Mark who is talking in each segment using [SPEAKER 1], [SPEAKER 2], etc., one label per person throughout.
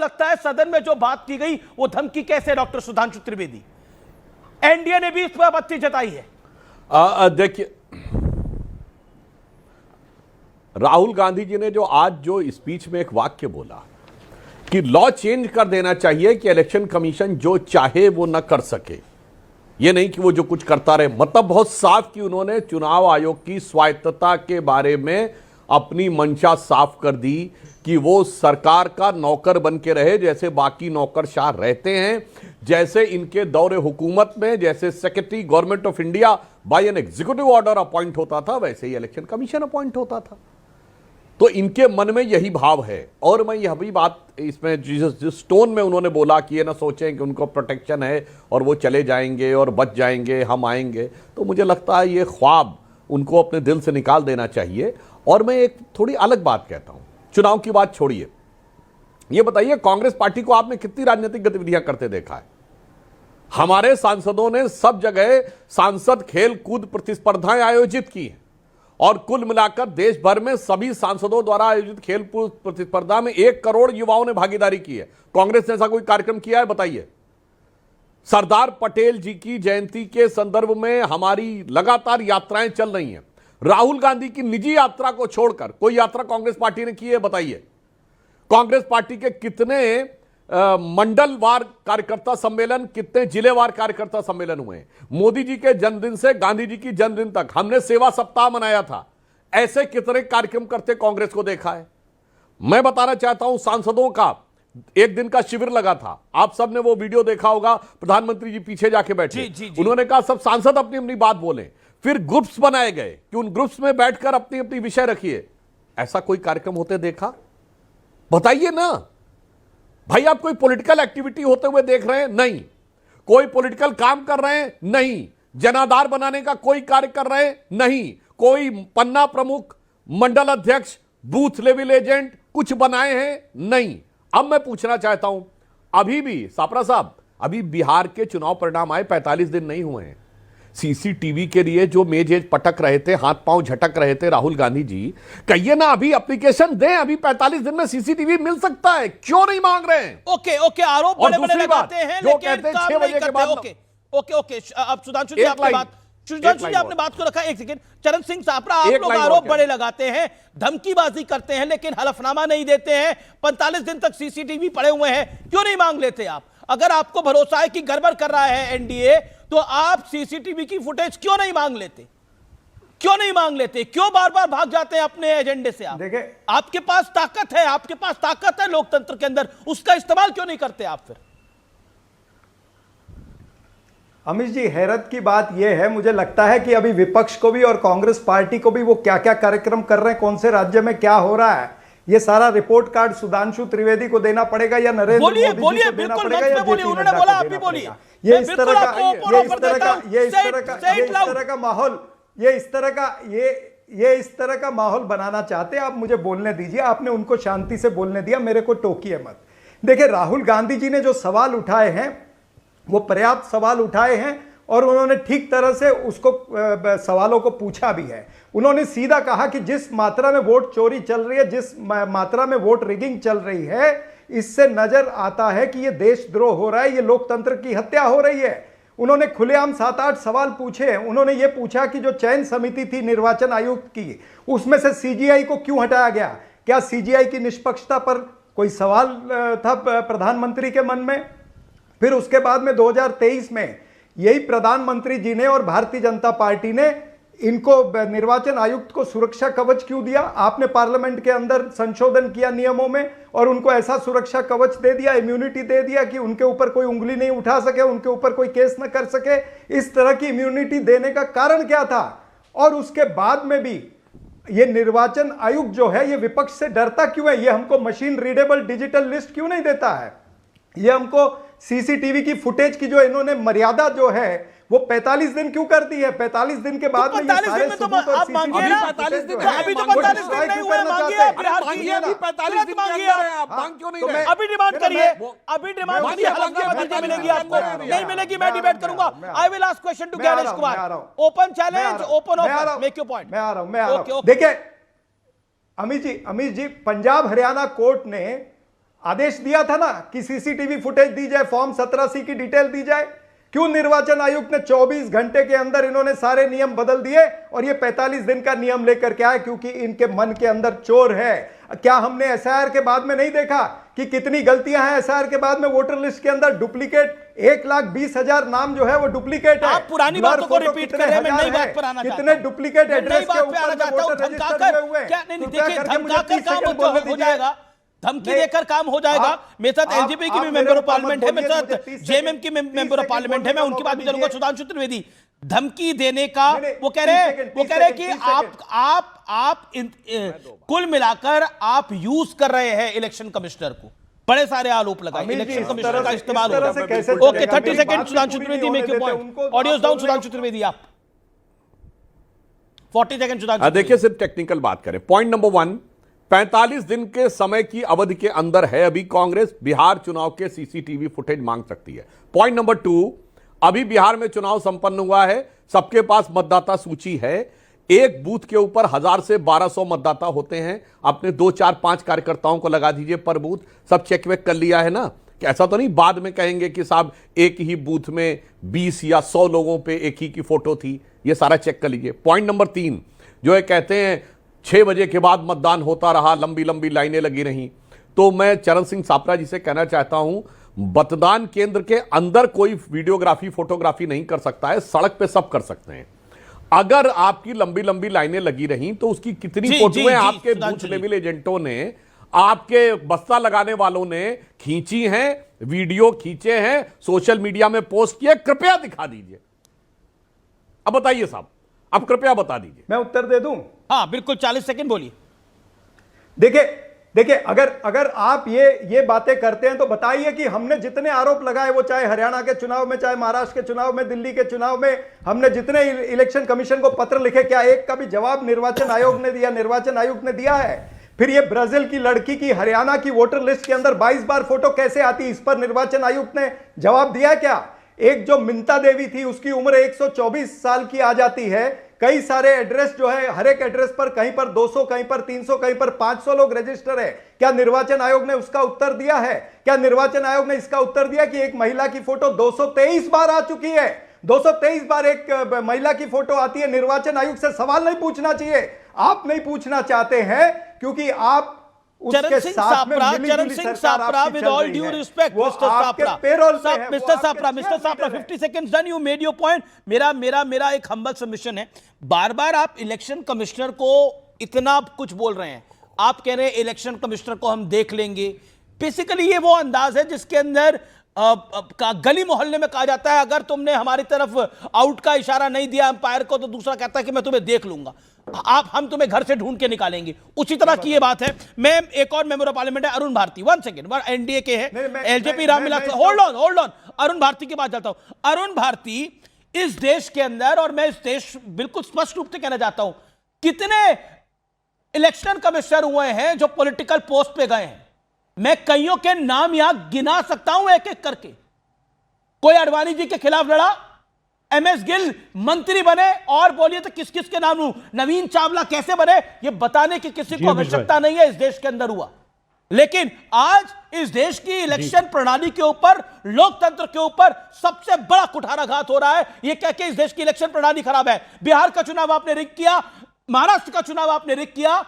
[SPEAKER 1] लगता है सदन में जो बात की गई वो धमकी कैसे, डॉक्टर सुधांशु त्रिवेदी? एनडीए ने भी इस पर आपत्ति जताई है।
[SPEAKER 2] देखिए, राहुल गांधी जी ने जो आज जो स्पीच में एक वाक्य बोला कि लॉ चेंज कर देना चाहिए कि इलेक्शन कमीशन जो चाहे वो न कर सके, ये नहीं कि वो जो कुछ करता रहे, मतलब बहुत साफ कि उन्होंने चुनाव आयोग की स्वायत्तता के बारे में अपनी मंशा साफ कर दी कि वो सरकार का नौकर बन के रहे जैसे बाकी नौकरशाह रहते हैं, जैसे इनके दौरे हुकूमत में जैसे secretary government of India by an executive order appoint होता था, वैसे ही इलेक्शन कमीशन अपॉइंट होता था। तो इनके मन में यही भाव है। और मैं यह भी बात इसमें जिस टोन में उन्होंने बोला कि ये ना सोचें कि उनको प्रोटेक्शन है और वो चले जाएंगे और बच जाएंगे, हम आएंगे, तो मुझे लगता है ये ख्वाब उनको अपने दिल से निकाल देना चाहिए। और मैं एक थोड़ी अलग बात कहता हूं, चुनाव की बात छोड़िए, ये बताइए कांग्रेस पार्टी को आपने कितनी राजनीतिक गतिविधियां करते देखा है? हमारे सांसदों ने सब जगह सांसद खेल कूद प्रतिस्पर्धाएं आयोजित की हैं और कुल मिलाकर देश भर में सभी सांसदों द्वारा आयोजित खेल कूद प्रतिस्पर्धा में 1 करोड़ युवाओं ने भागीदारी की है। कांग्रेस ने ऐसा कोई कार्यक्रम किया है? बताइए। सरदार पटेल जी की जयंती के संदर्भ में हमारी लगातार यात्राएं चल रही हैं। राहुल गांधी की निजी यात्रा को छोड़कर कोई यात्रा कांग्रेस पार्टी ने की है? बताइए। कांग्रेस पार्टी के कितने मंडलवार कार्यकर्ता सम्मेलन, कितने जिलेवार कार्यकर्ता सम्मेलन हुए हैं? मोदी जी के जन्मदिन से गांधी जी की जन्मदिन तक हमने सेवा सप्ताह मनाया था। ऐसे कितने कार्यक्रम करते कांग्रेस को देखा है? मैं बताना चाहता हूं, सांसदों का 1 दिन का शिविर लगा था, आप सबने वो वीडियो देखा होगा, प्रधानमंत्री जी पीछे जाके बैठे, उन्होंने कहा सब सांसद अपनी अपनी बात बोले, फिर ग्रुप्स बनाए गए कि उन ग्रुप्स में बैठकर अपनी अपनी विषय रखिए। ऐसा कोई कार्यक्रम होते देखा? बताइए ना भाई। आप कोई पॉलिटिकल एक्टिविटी होते हुए देख रहे हैं? नहीं। कोई पॉलिटिकल काम कर रहे हैं? नहीं। जनाधार बनाने का कोई कार्य कर रहे हैं? नहीं। कोई पन्ना प्रमुख, मंडल अध्यक्ष, बूथ लेवल एजेंट कुछ बनाए हैं? नहीं। अब मैं पूछना चाहता हूं, अभी भी सापरा साहब, अभी बिहार के चुनाव परिणाम आए 45 दिन नहीं हुए हैं। सीसीटीवी के लिए जो मेज पटक रहे थे, हाथ पांव झटक रहे थे राहुल गांधी जी, कहिए ना अभी एप्लीकेशन दें, अभी 45 दिन में सीसीटीवी मिल सकता है, क्यों नहीं मांग रहे हैं?
[SPEAKER 1] ओके, आरोप बड़े-बड़े लगाते हैं,
[SPEAKER 2] जो कहते हैं 6 बजे के बाद।
[SPEAKER 1] ओके, अब सुधांशु जी आपने बात को रखा। एक सेकंड, चरण सिंह सापरा, आप लोग आरोप बड़े लगाते हैं, धमकीबाजी करते हैं, लेकिन हलफनामा नहीं देते हैं। 45 दिन तक सीसीटीवी पड़े हुए हैं, क्यों नहीं मांग लेते आप? अगर आपको भरोसा है कि गड़बड़ कर रहा है एनडीए, तो आप सीसीटीवी की फुटेज क्यों नहीं मांग लेते? क्यों बार बार भाग जाते हैं अपने एजेंडे से? आप देखिए, आपके पास ताकत है लोकतंत्र के अंदर, उसका इस्तेमाल क्यों नहीं करते आप फिर?
[SPEAKER 3] अमित जी, हैरत की बात यह है, मुझे लगता है कि अभी विपक्ष को भी और कांग्रेस पार्टी को भी वो क्या क्या कार्यक्रम कर रहे हैं, कौन से राज्य में क्या हो रहा है, ये सारा रिपोर्ट कार्ड सुधांशु त्रिवेदी को देना पड़ेगा या नरेंद्र मोदी जी को देना पड़ेगा या जेपी नड्डा को देना पड़ेगा? ये इस तरह का माहौल बनाना चाहते हैं आप। मुझे बोलने दीजिए, आपने उनको शांति से बोलने दिया, मेरे को टोकिए मत। देखिए, राहुल गांधी जी ने जो सवाल उठाए हैं वो पर्याप्त सवाल उठाए हैं और उन्होंने ठीक तरह से उसको सवालों को पूछा भी है। उन्होंने सीधा कहा कि जिस मात्रा में वोट चोरी चल रही है, जिस मात्रा में वोट रिगिंग चल रही है, इससे नजर आता है कि यह देशद्रोह हो रहा है, यह लोकतंत्र की हत्या हो रही है। उन्होंने खुलेआम 7-8 सवाल पूछे हैं। उन्होंने यह पूछा कि जो चयन समिति थी निर्वाचन आयोग की, उसमें से सीजीआई को क्यों हटाया गया? क्या सीजीआई की निष्पक्षता पर कोई सवाल था प्रधानमंत्री के मन में? फिर उसके बाद में 2023 में यही प्रधानमंत्री जी ने और भारतीय जनता पार्टी ने इनको निर्वाचन आयुक्त को सुरक्षा कवच क्यों दिया? आपने पार्लियामेंट के अंदर संशोधन किया नियमों में और उनको ऐसा सुरक्षा कवच दे दिया, इम्यूनिटी दे दिया कि उनके ऊपर कोई उंगली नहीं उठा सके, उनके ऊपर कोई केस न कर सके। इस तरह की इम्यूनिटी देने का कारण क्या था? और उसके बाद में भी ये निर्वाचन आयोग जो है ये विपक्ष से डरता क्यों है? ये हमको मशीन रीडेबल डिजिटल लिस्ट क्यों नहीं देता है? ये हमको सीसीटीवी की फुटेज की जो इन्होंने मर्यादा जो है वो 45 दिन क्यों कर दी है? 45 दिन के बाद में ये सारे सबूत और सीसीटीवी 45 दिन
[SPEAKER 1] अभी तो 45 दिन नहीं हुए, मांगिए अभी 45 दिन मांगिए आप, मांग क्यों नहीं रहे? अभी डिमांड करिए, अभी डिमांड करिए, हलफनामा मिलेगी आपको, नहीं मिलेगी मैं डिबेट करूंगा। I will ask question to Gyanesh Kumar, open challenge, open offer, make your point.
[SPEAKER 3] मैं आ रहा हूं। देखिए अमित जी, पंजाब हरियाणा कोर्ट ने आदेश दिया था ना कि सीसीटीवी फुटेज दी जाए, फॉर्म 17C की डिटेल दी जाए। क्यों निर्वाचन आयुक्त ने 24 घंटे के अंदर इन्होंने सारे नियम बदल दिए और ये 45 दिन का नियम लेकर के आए? क्योंकि इनके मन के अंदर चोर है। क्या हमने एसआईआर के बाद में नहीं देखा कि कितनी गलतियां हैं एसआईआर के बाद में? वोटर लिस्ट के अंदर डुप्लीकेट 1,20,000 नाम जो है वो डुप्लीकेट है।
[SPEAKER 1] आप पुरानी बातों को रिपीट कर रहे हैं, मैं नई बात पर आना चाहता हूं।
[SPEAKER 3] कितने डुप्लीकेट एड्रेस के ऊपर वोटर रजिस्टर हुए हैं?
[SPEAKER 1] क्या नहीं देखिए, धमकाकर काम हो जाएगा, धमकी देकर काम हो जाएगा। मेरे साथ एलजेपी की भी मेंबर ऑफ पार्लियामेंट है, मेरे साथ जेएमएम की मेंबर ऑफ पार्लियामेंट है, मैं उनकी बात भी करूंगा। सुधांशु त्रिवेदी, धमकी देने का वो कह रहे हैं कि आप कुल मिलाकर आप यूज कर रहे हैं इलेक्शन कमिश्नर को, बड़े सारे आरोप लगाए इलेक्शन कमिश्नर का इस्तेमाल हो रहा है। Okay 30 second Sudhanshu Trivedi, make your point. Audio down Sudhanshu Trivedi, आप 40 सेकंड सुधांशु।
[SPEAKER 2] देखिए सिर्फ टेक्निकल बात करें। पॉइंट नंबर 1, 45 दिन के समय की अवधि के अंदर है अभी कांग्रेस बिहार चुनाव के सीसीटीवी फुटेज मांग सकती है। पॉइंट नंबर 2, अभी बिहार में चुनाव संपन्न हुआ है, सबके पास मतदाता सूची है, एक बूथ के ऊपर 1000 से 1200 मतदाता होते हैं। अपने 2, 4, 5 कार्यकर्ताओं को लगा दीजिए पर बूथ, सब चेक वेक कर लिया है ना? कि ऐसा तो नहीं बाद में कहेंगे कि साहब एक ही बूथ में 20 या 100 लोगों पे एक ही की फोटो थी। ये सारा चेक कर लीजिए। पॉइंट नंबर 3 जो है, कहते हैं 6 बजे के बाद मतदान होता रहा, लंबी लंबी लाइनें लगी रहीं। तो मैं चरण सिंह सापरा जी से कहना चाहता हूं, मतदान केंद्र के अंदर कोई वीडियोग्राफी फोटोग्राफी नहीं कर सकता है, सड़क पे सब कर सकते हैं। अगर आपकी लंबी लंबी लाइनें लगी रहीं तो उसकी कितनी फोटोएं आपके बूथ लेवल एजेंटों ने, आपके बस्ता लगाने वालों ने खींची हैं, वीडियो खींचे हैं, सोशल मीडिया में पोस्ट किए, कृपया दिखा दीजिए। अब बताइए साहब, अब कृपया बता दीजिए।
[SPEAKER 3] मैं उत्तर दे दूं?
[SPEAKER 1] हाँ बिल्कुल, 40 सेकंड बोलिए।
[SPEAKER 3] देखिए अगर आप ये बातें करते हैं तो बताइए कि हमने जितने आरोप लगाए, वो चाहे हरियाणा के चुनाव में, चाहे महाराष्ट्र के चुनाव में, दिल्ली के चुनाव में, हमने जितने इलेक्शन कमीशन को पत्र लिखे, क्या एक का भी जवाब निर्वाचन आयोग ने दिया? निर्वाचन आयोग ने दिया है। फिर ये ब्राजील की लड़की की हरियाणा की वोटर लिस्ट के अंदर 22 बार फोटो कैसे आती, इस पर निर्वाचन आयुक्त ने जवाब दिया क्या? एक जो मिंता देवी थी, उसकी उम्र 124 साल की आ जाती है। कई सारे एड्रेस जो है, हर एक एड्रेस पर कहीं पर 200, कहीं पर 300, कहीं पर 500 लोग रजिस्टर है। क्या निर्वाचन आयोग ने उसका उत्तर दिया है? क्या निर्वाचन आयोग ने इसका उत्तर दिया कि एक महिला की फोटो 223 बार आ चुकी है? 223 बार एक महिला की फोटो आती है। निर्वाचन आयोग से सवाल नहीं पूछना चाहिए, आप नहीं पूछना चाहते हैं क्योंकि आप
[SPEAKER 1] चरण Singh Sapra, with all due respect mister Sapra, mister Sapra 50 seconds done, you made your point. मेरा एक हम्बल सबमिशन है, बार बार आप इलेक्शन कमिश्नर को इतना कुछ बोल रहे हैं, आप कह रहे हैं इलेक्शन कमिश्नर को हम देख लेंगे। बेसिकली ये वो अंदाज है जिसके अंदर गली मोहल्ले में कहा जाता है, अगर तुमने हमारी तरफ आउट का इशारा नहीं दिया अंपायर को, तो दूसरा कहता है कि मैं तुम्हें देख लूंगा, हम तुम्हें घर से ढूंढ के निकालेंगे। उसी तरह की ये बात है। मैं एक और मेंबर ऑफ पार्लियामेंट है अरुण भारती, 1 सेकंड, एनडीए के हैं, LJP Ram Vilas, hold on, Arun Bharti की बात जाता हूं। अरुण भारती, इस देश के अंदर, और मैं इस देश बिल्कुल स्पष्ट रूप से कहना चाहता हूं, कितने इलेक्शन कमिश्नर हुए हैं जो पॉलिटिकल पोस्ट पे गए हैं? मैं कईयों के नाम यहां गिना सकता हूं एक एक करके। कोई अडवाणी जी के खिलाफ लड़ा, एमएस गिल मंत्री बने, और बोलिए तो किस किस के नाम लूं, नवीन चावला कैसे बने, ये बताने की किसी को आवश्यकता नहीं है, इस देश के अंदर हुआ। लेकिन आज इस देश की इलेक्शन प्रणाली के ऊपर, लोकतंत्र के ऊपर सबसे बड़ा कुठाराघात हो रहा है, ये कह के इस देश की इलेक्शन प्रणाली खराब है। बिहार का चुनाव आपने रिग किया, महाराष्ट्र का चुनाव आपने रिग किया,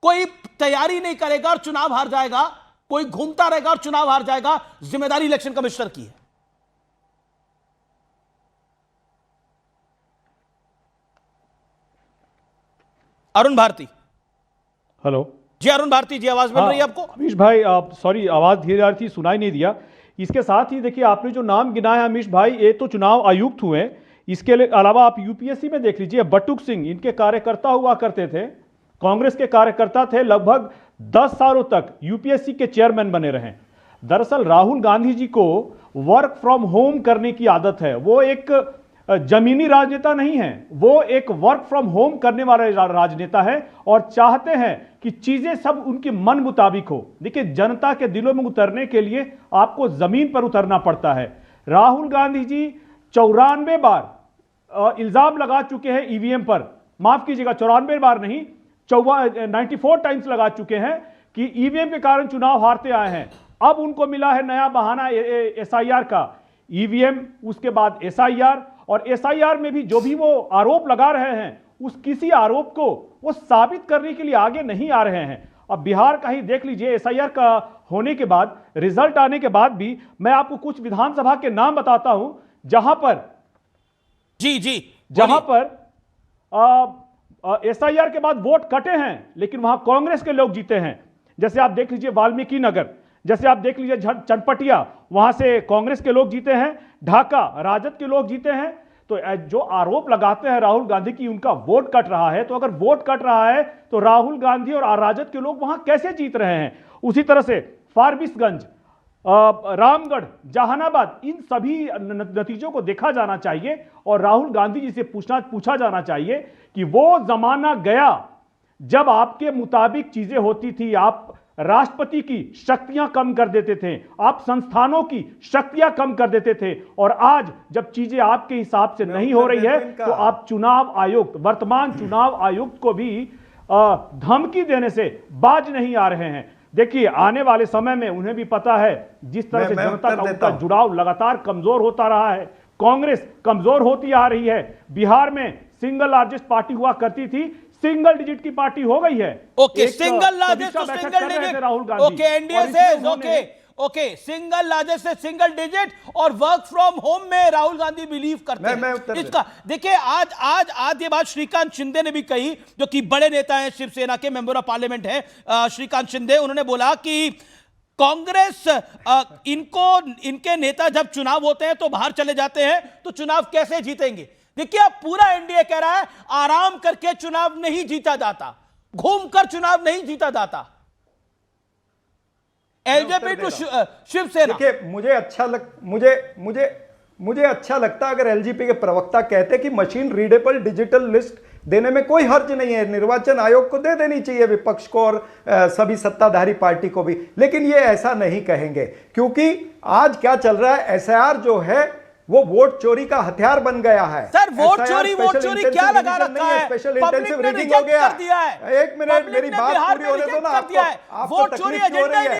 [SPEAKER 1] कोई तैयारी नहीं करेगा और चुनाव हार जाएगा, कोई घूमता रहेगा और चुनाव हार जाएगा, जिम्मेदारी इलेक्शन कमिश्नर की है। अरुण भारती,
[SPEAKER 4] हेलो
[SPEAKER 1] जी, अरुण भारती जी, आवाज मिल रही है आपको?
[SPEAKER 4] अमीश भाई, आप सॉरी, आवाज धीरे आ रही थी, सुनाई नहीं दिया। इसके साथ ही देखिए, आपने जो नाम गिनाया अमीश भाई, ये तो चुनाव आयुक्त हुए, इसके अलावा आप यूपीएससी में देख लीजिए, बटुक सिंह इनके कार्यकर्ता हुआ करते थे, कांग्रेस के कार्यकर्ता थे, लगभग 10 सालों तक यूपीएससी के चेयरमैन बने रहे। दरअसल राहुल गांधी जी को वर्क फ्रॉम होम करने की आदत है, वो एक जमीनी राजनेता नहीं है, वो एक वर्क फ्रॉम होम करने वाला राजनेता है और चाहते हैं कि चीजें सब उनके मन मुताबिक हो। देखिए, जनता के दिलों में उतरने के लिए आपको जमीन पर उतरना पड़ता है। राहुल गांधी जी 94 बार इल्जाम लगा चुके हैं ईवीएम पर, माफ कीजिएगा 94 बार नहीं, 94 टाइम्स लगा चुके हैं कि ईवीएम के कारण चुनाव हारते आए हैं। अब उनको मिला है नया बहाना एसआईआर का, ईवीएम, उसके बाद एसआईआर, और एसआईआर में भी जो भी वो आरोप लगा रहे हैं उस किसी आरोप को वो साबित करने के लिए आगे नहीं आ रहे हैं। अब बिहार का ही देख लीजिए, एसआईआर का होने के बाद, रिजल्ट आने के बाद भी मैं आपको कुछ विधानसभा के नाम बताता हूं जहां पर जहां पर एसआईआर के बाद वोट कटे हैं लेकिन वहां कांग्रेस के लोग जीते हैं। जैसे आप देख लीजिए वाल्मीकि नगर, जैसे आप देख लीजिए चनपटिया, वहां से कांग्रेस के लोग जीते हैं, ढाका राजद के लोग जीते हैं। तो जो आरोप लगाते हैं राहुल गांधी की उनका वोट कट रहा है, तो अगर वोट कट रहा है तो राहुल गांधी और राजद के लोग वहां कैसे जीत रहे हैं? उसी तरह से फारबिसगंज, रामगढ़, जहानाबाद, इन सभी नतीजों को देखा जाना चाहिए और राहुल गांधी जी से पूछा जाना चाहिए कि वो जमाना गया जब आपके मुताबिक चीजें होती थी, आप राष्ट्रपति की शक्तियां कम कर देते थे, आप संस्थानों की शक्तियां कम कर देते थे, और आज जब चीजें आपके हिसाब से नहीं हो रही है तो आप चुनाव आयुक्त, वर्तमान चुनाव आयुक्त को भी धमकी देने से बाज नहीं आ रहे हैं। देखिए आने वाले समय में उन्हें भी पता है जिस तरह से जनता का उनका जुड़ाव लगातार कमजोर होता रहा है, कांग्रेस कमजोर होती आ रही है। बिहार में सिंगल लार्जेस्ट पार्टी हुआ करती थी, सिंगल डिजिट की पार्टी हो गई है।
[SPEAKER 1] Okay, single largest to single digit,
[SPEAKER 4] Rahul Gandhi.
[SPEAKER 1] Okay, NDA से ओके, सिंगल लार्जेस्ट से सिंगल डिजिट और वर्क फ्रॉम होम में राहुल गांधी बिलीव करते हैं इसका। देखिए आज ये बात श्रीकांत शिंदे ने भी कही, जो कि बड़े नेता हैं, शिवसेना के मेंबर ऑफ पार्लियामेंट हैं श्रीकांत शिंदे। उन्होंने बोला कि कांग्रेस इनके नेता जब चुनाव होते हैं तो बाहर चले जाते हैं, तो चुनाव कैसे जीतेंगे? देखिए अब पूरा एनडीए कह रहा है आराम करके चुनाव नहीं जीता जाता, घूमकर चुनाव नहीं जीता जाता। LJP to Shiv Sena.
[SPEAKER 3] देखिए मुझे अच्छा लगता अगर एलजेपी के प्रवक्ता कहते कि मशीन रीडेबल डिजिटल लिस्ट देने में कोई हर्ज नहीं है, निर्वाचन आयोग को दे देनी चाहिए, विपक्ष को और सभी सत्ताधारी पार्टी को भी, लेकिन ये ऐसा नहीं कहेंगे क्योंकि आज क्या चल रहा है, एसआईआर जो है वो वोट चोरी का हथियार बन गया है।
[SPEAKER 1] सर वोट चोरी क्या लगा रखा है?
[SPEAKER 3] स्पेशल
[SPEAKER 1] पब्लिक
[SPEAKER 3] इंटेंसिव
[SPEAKER 1] ने
[SPEAKER 3] रीडिंग हो गया।
[SPEAKER 1] रिजेक्ट कर दिया है।
[SPEAKER 3] एक मिनट मेरी बात पूरी होने दो ना,
[SPEAKER 1] वोट चोरी एजेंडा